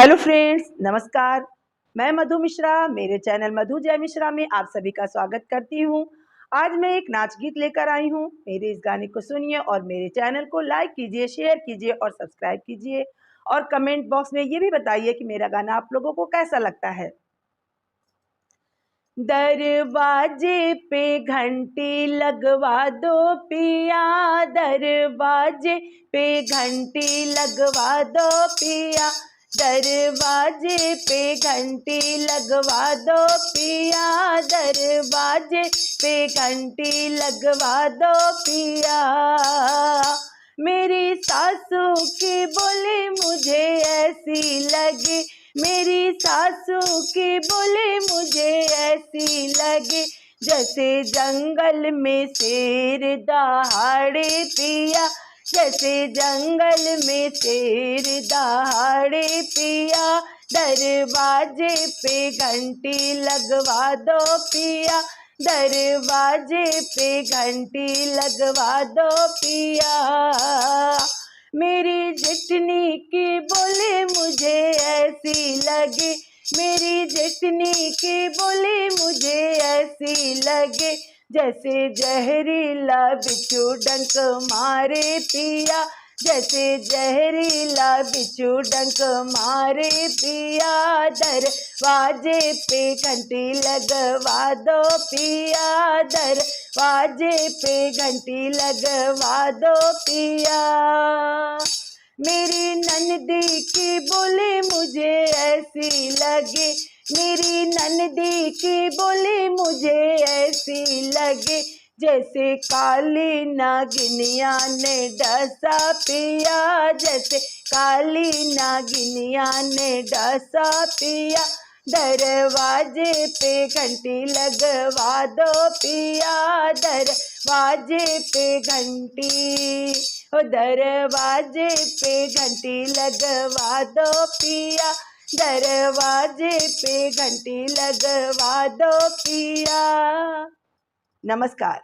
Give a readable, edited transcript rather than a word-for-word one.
Hello friends, नमस्कार। मैं मधु मिश्रा, मेरे चैनल मधु जय मिश्रा में आप सभी का स्वागत करती हूँ। आज मैं एक नाच गीत लेकर आई हूँ। मेरे इस गाने को सुनिए और मेरे चैनल को लाइक कीजिए, शेयर कीजिए और सब्सक्राइब कीजिए। और कमेंट बॉक्स में ये भी बताइए कि मेरा गाना आप लोगों को कैसा लगता है। दरवाजे पे घंटी लगवा दो पिया, दरवाजे पे घंटी लगवा दो पिया, दरवाजे पे घंटी लगवा दो पिया, दरवाजे पे घंटी लगवा दो पिया। मेरी सासू की बोली मुझे ऐसी लगी, मेरी सासू की बोली मुझे ऐसी लगे, जैसे जंगल में शेर दहाड़े पिया, जैसे जंगल में शेर दहाड़े पिया। दरवाजे पे घंटी लगवा दो पिया, दरवाजे पे घंटी लगवा दो पिया। मेरी जेठनी की बोली मुझे ऐसी लगे, मेरी जेठनी की बोली मुझे ऐसी लगे, जैसे जहरीला बिच्छू डंक मारे पिया, जैसे जहरीला बिच्छू डंक मारे पिया। दरवाजे पे घंटी लगवा दो पिया, दरवाजे पे घंटी लगवा दो पिया। मेरी ननदी की बोली मुझे ऐसी लगे, मेरी ननदी की बोली मुझे ऐसी लगे, जैसे काली नागिनिया ने डसा पिया, जैसे काली नागिनिया ने डसा पिया। दरवाजे पे घंटी लगवा दो पिया, दरवाजे पे घंटी, ओ दरवाजे पे घंटी लगवा दो पिया, दरवाजे पे घंटी लगवा दो पिया। नमस्कार।